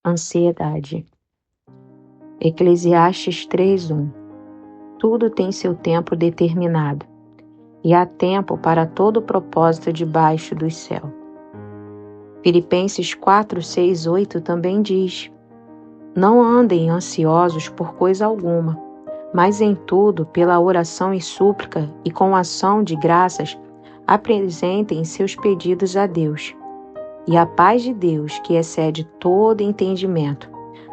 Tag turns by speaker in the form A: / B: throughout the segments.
A: Ansiedade. Eclesiastes 3:1. Tudo tem seu tempo determinado, e há tempo para todo propósito debaixo do céu. Filipenses 4:6-8 também diz: Não andem ansiosos por coisa alguma, mas em tudo, pela oração e súplica e com ação de graças, apresentem seus pedidos a Deus. E a paz de Deus, que excede todo entendimento,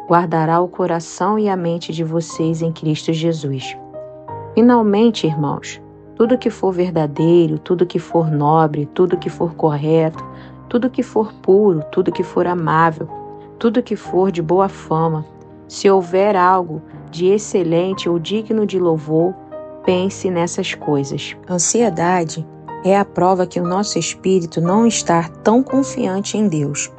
A: guardará o coração e a mente de vocês em Cristo Jesus. Finalmente, irmãos, tudo que for verdadeiro, tudo que for nobre, tudo que for correto, tudo que for puro, tudo que for amável, tudo que for de boa fama, se houver algo de excelente ou digno de louvor, pense nessas coisas. Ansiedade é a prova que o nosso espírito não está tão confiante em Deus,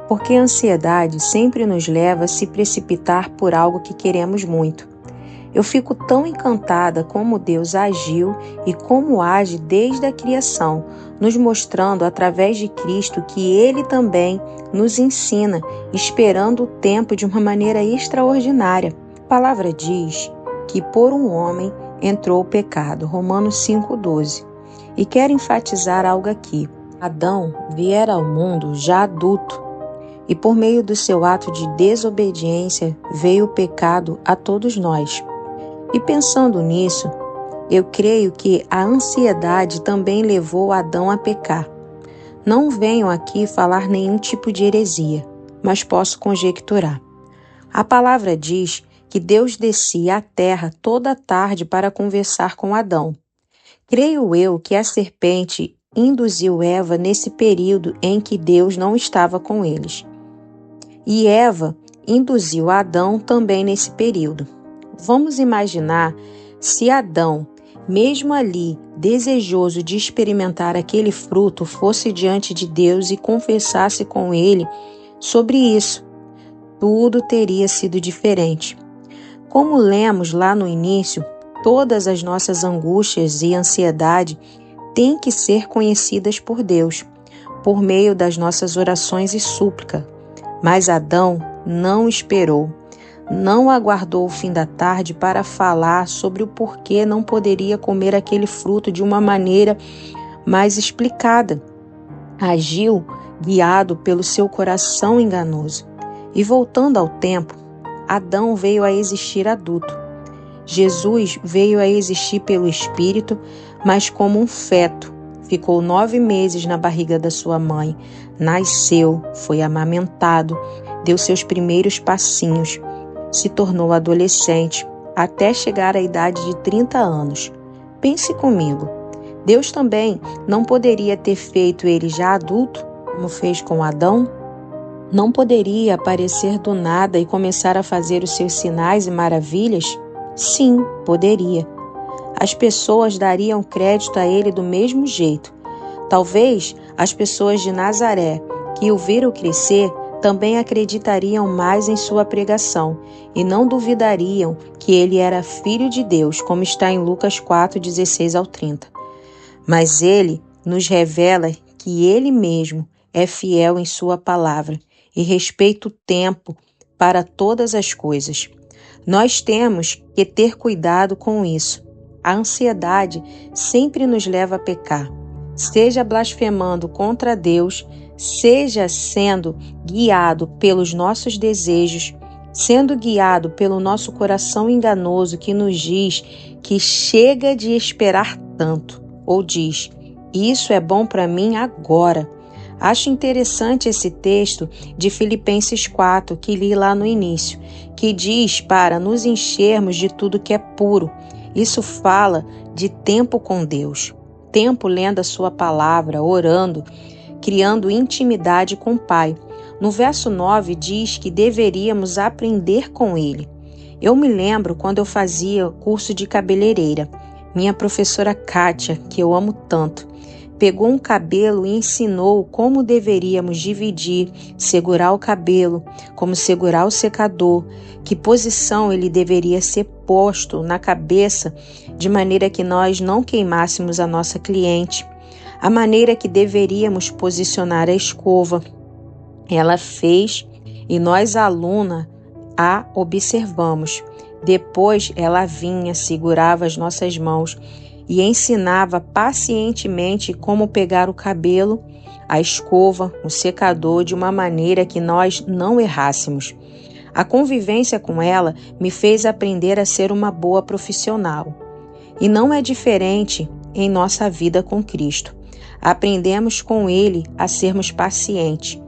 A: porque a ansiedade sempre nos leva a se precipitar por algo que queremos muito. Eu fico tão encantada como Deus agiu e como age desde a criação, nos mostrando através de Cristo que Ele também nos ensina, esperando o tempo de uma maneira extraordinária. A palavra diz que por um homem entrou o pecado, Romanos 5:12. E quero enfatizar algo aqui. Adão viera ao mundo já adulto, e por meio do seu ato de desobediência veio o pecado a todos nós. E pensando nisso, eu creio que a ansiedade também levou Adão a pecar. Não venho aqui falar nenhum tipo de heresia, mas posso conjecturar. A palavra diz que Deus descia à terra toda a tarde para conversar com Adão. Creio eu que a serpente induziu Eva nesse período em que Deus não estava com eles. E Eva induziu Adão também nesse período. Vamos imaginar se Adão, mesmo ali desejoso de experimentar aquele fruto, fosse diante de Deus e conversasse com ele sobre isso. Tudo teria sido diferente. Como lemos lá no início, todas as nossas angústias e ansiedade têm que ser conhecidas por Deus, por meio das nossas orações e súplica. Mas Adão não esperou, não aguardou o fim da tarde para falar sobre o porquê não poderia comer aquele fruto de uma maneira mais explicada. Agiu guiado pelo seu coração enganoso. E voltando ao tempo, Adão veio a existir adulto. Jesus veio a existir pelo Espírito, mas como um feto. Ficou 9 meses na barriga da sua mãe. Nasceu, foi amamentado, deu seus primeiros passinhos, se tornou adolescente, até chegar à idade de 30 anos. Pense comigo, Deus também não poderia ter feito ele já adulto, como fez com Adão? Não poderia aparecer do nada e começar a fazer os seus sinais e maravilhas? Sim, poderia. As pessoas dariam crédito a ele do mesmo jeito. Talvez as pessoas de Nazaré, que o viram crescer, também acreditariam mais em sua pregação e não duvidariam que ele era filho de Deus, como está em Lucas 4:16-30. Mas ele nos revela que ele mesmo é fiel em sua palavra e respeita o tempo para todas as coisas. Nós temos que ter cuidado com isso. A ansiedade sempre nos leva a pecar, seja blasfemando contra Deus, seja sendo guiado pelos nossos desejos, sendo guiado pelo nosso coração enganoso que nos diz que chega de esperar tanto, ou diz, isso é bom para mim agora. Acho interessante esse texto de Filipenses 4, que li lá no início, que diz para nos enchermos de tudo que é puro. Isso fala de tempo com Deus, tempo lendo a sua palavra, orando, criando intimidade com o Pai. No verso 9 diz que deveríamos aprender com Ele. Eu me lembro quando eu fazia curso de cabeleireira. Minha professora Kátia, que eu amo tanto, pegou um cabelo e ensinou como deveríamos dividir, segurar o cabelo, como segurar o secador, que posição ele deveria ser posto na cabeça, de maneira que nós não queimássemos a nossa cliente, a maneira que deveríamos posicionar a escova. Ela fez e nós, aluna, a observamos. Depois ela vinha, segurava as nossas mãos e ensinava pacientemente como pegar o cabelo, a escova, o secador de uma maneira que nós não errássemos. A convivência com ela me fez aprender a ser uma boa profissional. E não é diferente em nossa vida com Cristo. Aprendemos com Ele a sermos pacientes,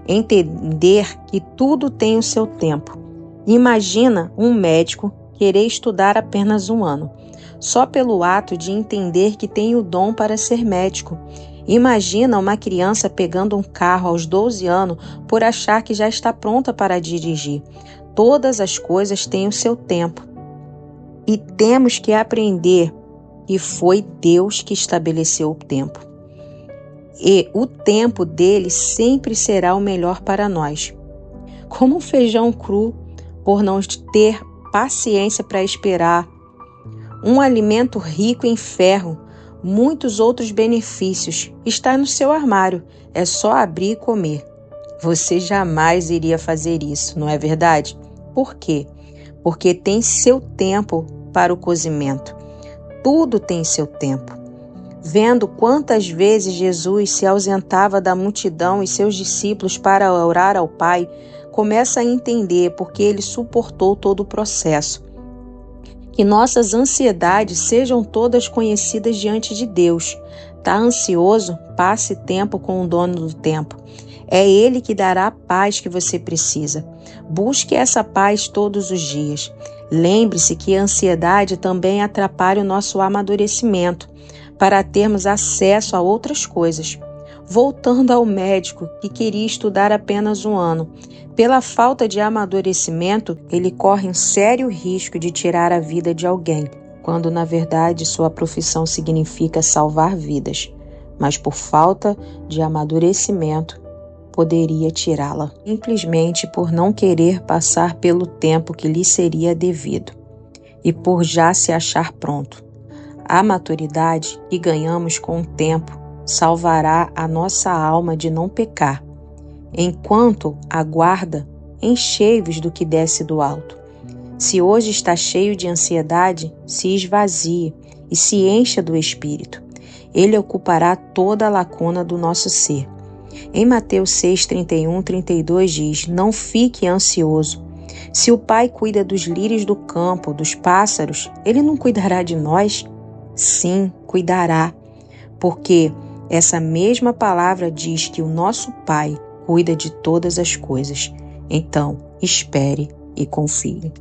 A: entender que tudo tem o seu tempo. Imagina um médico querer estudar apenas 1 ano, só pelo ato de entender que tem o dom para ser médico. Imagina uma criança pegando um carro aos 12 anos por achar que já está pronta para dirigir. Todas as coisas têm o seu tempo. E temos que aprender que foi Deus que estabeleceu o tempo. E o tempo dele sempre será o melhor para nós. Como um feijão cru, por não ter paciência para esperar. Um alimento rico em ferro, muitos outros benefícios, está no seu armário, é só abrir e comer. Você jamais iria fazer isso, não é verdade? Por quê? Porque tem seu tempo para o cozimento. Tudo tem seu tempo. Vendo quantas vezes Jesus se ausentava da multidão e seus discípulos para orar ao Pai, começa a entender porque ele suportou todo o processo. Que nossas ansiedades sejam todas conhecidas diante de Deus. Tá ansioso? Passe tempo com o dono do tempo. É Ele que dará a paz que você precisa. Busque essa paz todos os dias. Lembre-se que a ansiedade também atrapalha o nosso amadurecimento, para termos acesso a outras coisas. Voltando ao médico que queria estudar apenas 1 ano, pela falta de amadurecimento, ele corre um sério risco de tirar a vida de alguém, quando na verdade sua profissão significa salvar vidas, mas por falta de amadurecimento, poderia tirá-la, simplesmente por não querer passar pelo tempo que lhe seria devido, e por já se achar pronto. A maturidade que ganhamos com o tempo salvará a nossa alma de não pecar. Enquanto aguarda, enchei-vos do que desce do alto. Se hoje está cheio de ansiedade, se esvazie e se encha do Espírito. Ele ocupará toda a lacuna do nosso ser. Em Mateus 6, 31, 32 diz: não fique ansioso. Se o Pai cuida dos lírios do campo, dos pássaros, Ele não cuidará de nós? Sim, cuidará, porque essa mesma palavra diz que o nosso Pai cuida de todas as coisas. Então, espere e confie.